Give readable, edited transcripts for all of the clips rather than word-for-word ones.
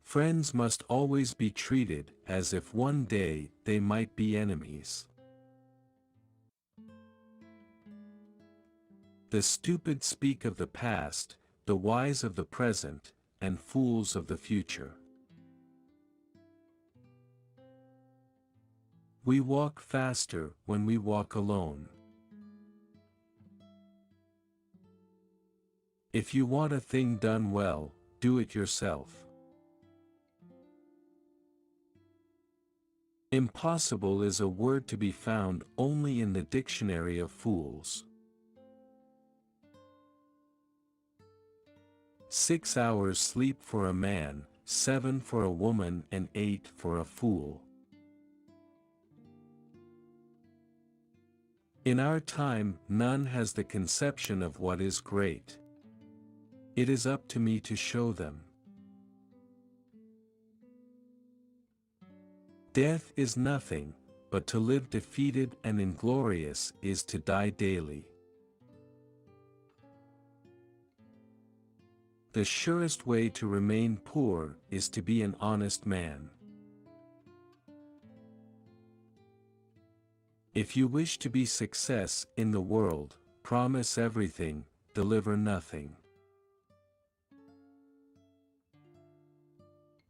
Friends must always be treated as if one day they might be enemies. The stupid speak of the past, the wise of the present, and fools of the future. We walk faster when we walk alone. If you want a thing done well, do it yourself. Impossible is a word to be found only in the dictionary of fools. 6 hours sleep for a man, 7 for a woman, and 8 for a fool. In our time, none has the conception of what is great. It is up to me to show them. Death is nothing, but to live defeated and inglorious is to die daily. The surest way to remain poor is to be an honest man. If you wish to be success in the world, promise everything, deliver nothing.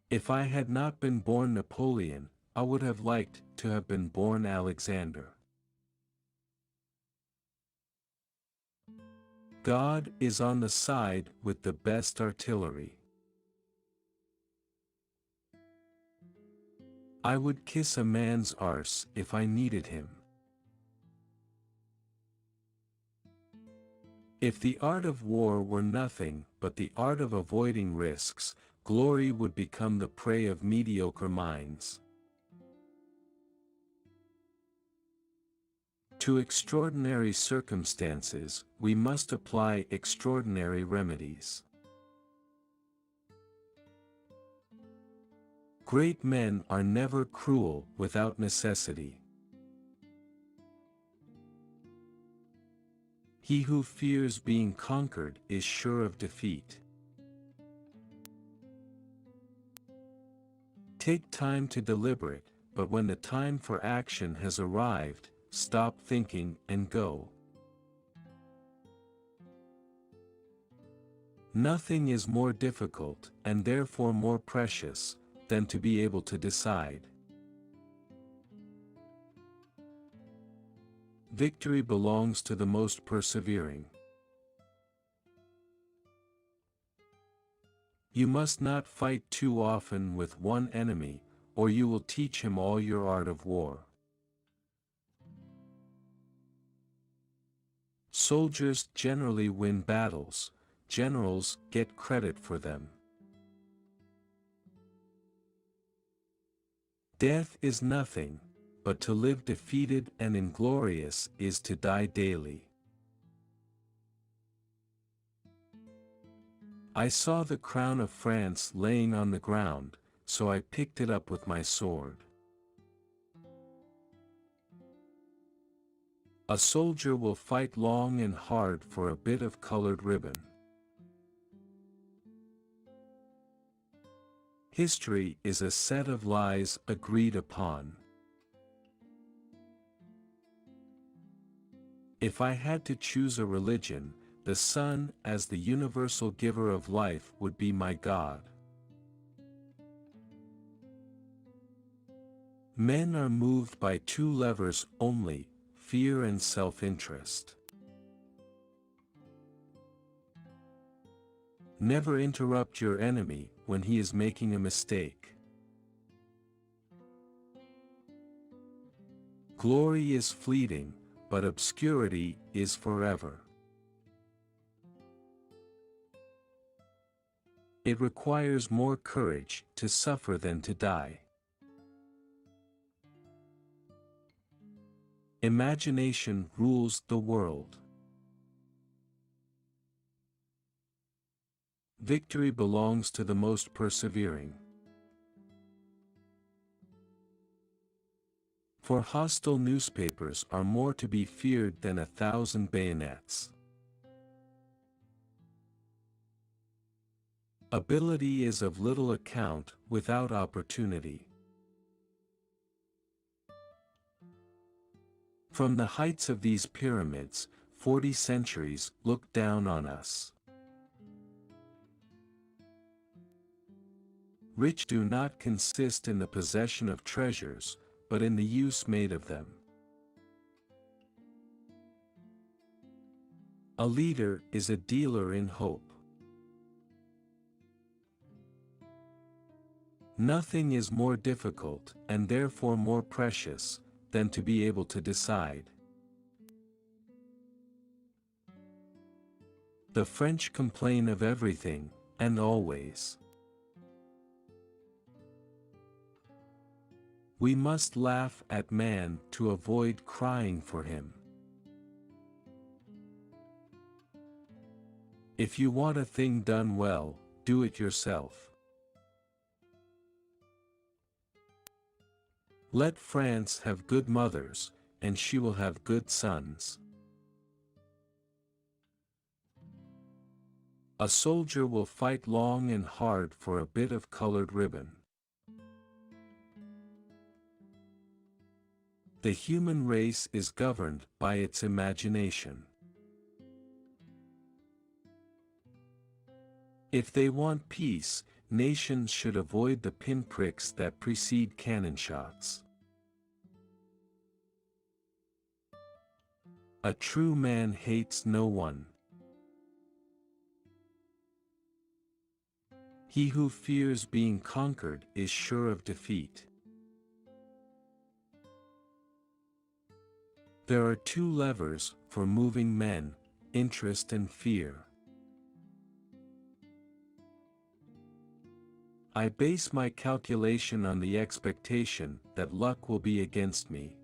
If I had not been born Napoleon, I would have liked to have been born Alexander. God is on the side with the best artillery. I would kiss a man's arse if I needed him. If the art of war were nothing but the art of avoiding risks, glory would become the prey of mediocre minds. To extraordinary circumstances, we must apply extraordinary remedies. Great men are never cruel without necessity. He who fears being conquered is sure of defeat. Take time to deliberate, but when the time for action has arrived, stop thinking and go. Nothing is more difficult, and therefore more precious, than to be able to decide. Victory belongs to the most persevering. You must not fight too often with one enemy, or you will teach him all your art of war. Soldiers generally win battles, generals get credit for them. Death is nothing, but to live defeated and inglorious is to die daily. I saw the crown of France laying on the ground, so I picked it up with my sword. A soldier will fight long and hard for a bit of colored ribbon. History is a set of lies agreed upon. If I had to choose a religion, the sun as the universal giver of life would be my God. Men are moved by two levers only, fear and self-interest. Never interrupt your enemy when he is making a mistake. Glory is fleeting, but obscurity is forever. It requires more courage to suffer than to die. Imagination rules the world. Victory belongs to the most persevering. For hostile newspapers are more to be feared than 1,000 bayonets. Ability is of little account without opportunity. From the heights of these pyramids, 40 centuries look down on us. Rich do not consist in the possession of treasures, but in the use made of them. A leader is a dealer in hope. Nothing is more difficult, and therefore more precious, than to be able to decide. The French complain of everything, and always. We must laugh at man to avoid crying for him. If you want a thing done well, do it yourself. Let France have good mothers, and she will have good sons. A soldier will fight long and hard for a bit of colored ribbon. The human race is governed by its imagination. If they want peace, nations should avoid the pinpricks that precede cannon shots. A true man hates no one. He who fears being conquered is sure of defeat. There are two levers for moving men: interest and fear. I base my calculation on the expectation that luck will be against me.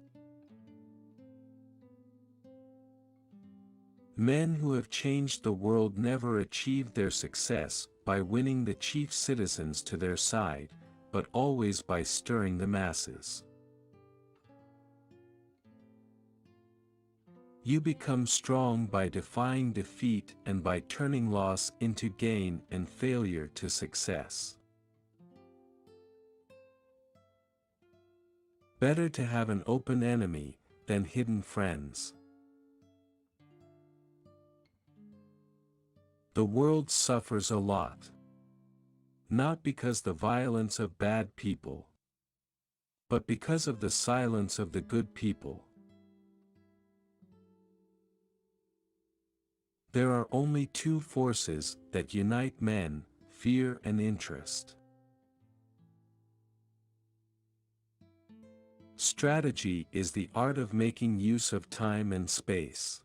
Men who have changed the world never achieved their success by winning the chief citizens to their side, but always by stirring the masses. You become strong by defying defeat and by turning loss into gain and failure to success. Better to have an open enemy than hidden friends. The world suffers a lot. Not because the violence of bad people, but because of the silence of the good people. There are only two forces that unite men: fear and interest. Strategy is the art of making use of time and space.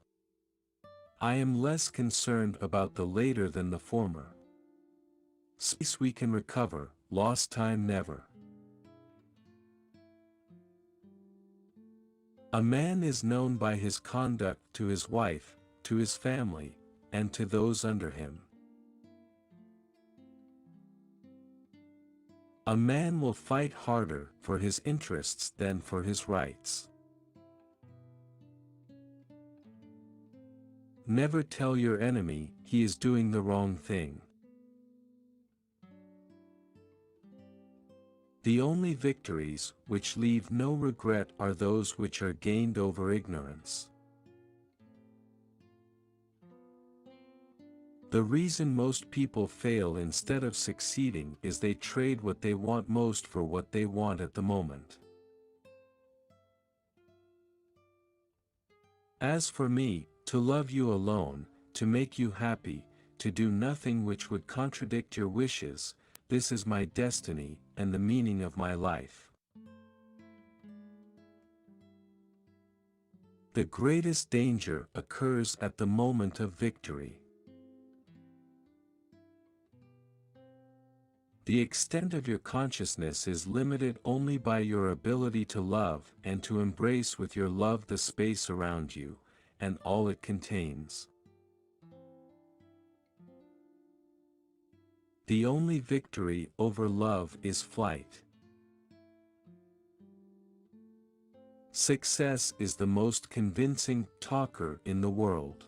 I am less concerned about the later than the former. Space we can recover, lost time never. A man is known by his conduct to his wife, to his family, and to those under him. A man will fight harder for his interests than for his rights. Never tell your enemy he is doing the wrong thing. The only victories which leave no regret are those which are gained over ignorance. The reason most people fail instead of succeeding is they trade what they want most for what they want at the moment. As for me, to love you alone, to make you happy, to do nothing which would contradict your wishes, this is my destiny and the meaning of my life. The greatest danger occurs at the moment of victory. The extent of your consciousness is limited only by your ability to love and to embrace with your love the space around you, and all it contains. The only victory over love is flight. Success is the most convincing talker in the world.